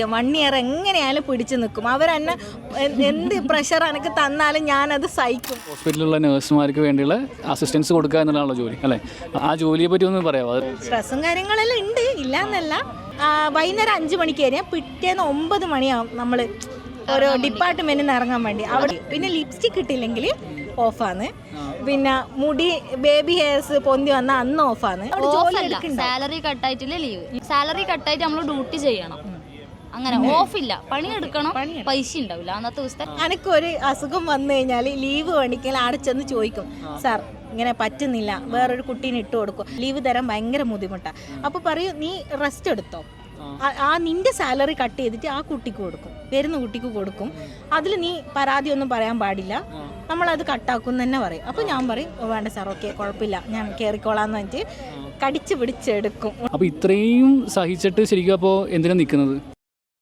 1 year എങ്ങനെയായാലും പിടിച്ചു നിൽക്കും. അവരെന്നെ എന്ത് പ്രഷർ എനിക്ക് തന്നാലും ഞാനത് സഹിക്കും. ഹോസ്പിറ്റലിലുള്ള നഴ്സുമാർക്ക് വേണ്ടിയുള്ള അസിസ്റ്റൻസ് കൊടുക്കുക എന്നുള്ളതാണല്ലോ ജോലി അല്ലേ? ആ ജോലിയെ പറ്റി ഒന്ന് പറയാമോ? സ്ട്രെസ്സും കാര്യങ്ങളെല്ലാം ഉണ്ട്, ഇല്ല എന്നല്ല. വൈകുന്നേരം 5 മണിക്ക് വരെ പിറ്റേന്ന് 9 മണിയാവും നമ്മൾ ഓരോ ഡിപ്പാർട്ട്മെന്റിൽ നിന്ന് ഇറങ്ങാൻ വേണ്ടി. അവിടെ പിന്നെ ലിപ്സ്റ്റിക് കിട്ടിയില്ലെങ്കിൽ ഓഫാണ്. പിന്നെ മുടി ബേബി ഹെയർസ് പൊന്തി വന്നാൽ അന്ന് ഓഫാണ്. സാലറി കട്ടായിട്ടില്ല, ലീവ് സാലറി കട്ടായിട്ട് നമ്മൾ ഡ്യൂട്ടി ചെയ്യണം. അങ്ങനെ ഓഫില്ല, പണിയെടുക്കണം, പൈസ ഉണ്ടാവില്ല അന്നത്തെ ദിവസത്തെ. എനിക്കൊരു അസുഖം വന്നു കഴിഞ്ഞാൽ ലീവ് വേണ്ടിക്കൽ അവിടെ ചെന്ന് ചോദിക്കും, സാർ ഇങ്ങനെ പറ്റുന്നില്ല, വേറൊരു കുട്ടീനെ ഇട്ട് കൊടുക്കും, ലീവ് തരാൻ ഭയങ്കര ബുദ്ധിമുട്ടാണ്. അപ്പോൾ പറയും നീ റെസ്റ്റ് എടുത്തോ, ആ നിന്റെ സാലറി കട്ട് ചെയ്തിട്ട് ആ കുട്ടിക്ക് കൊടുക്കും, വരുന്ന കുട്ടിക്ക് കൊടുക്കും. അതിൽ നീ പരാതി ഒന്നും പറയാൻ പാടില്ല, നമ്മളത് കട്ടാക്കും എന്ന് തന്നെ പറയും. അപ്പോൾ ഞാൻ പറയും വേണ്ട സാർ, ഓക്കെ കുഴപ്പമില്ല, ഞാൻ കയറിക്കോളാന്ന് പറഞ്ഞിട്ട് കടിച്ച് പിടിച്ചെടുക്കും. അപ്പോൾ ഇത്രയും സഹിച്ചിട്ട് ശരിക്കും അപ്പോൾ എന്തിനാണ് നിൽക്കുന്നത്?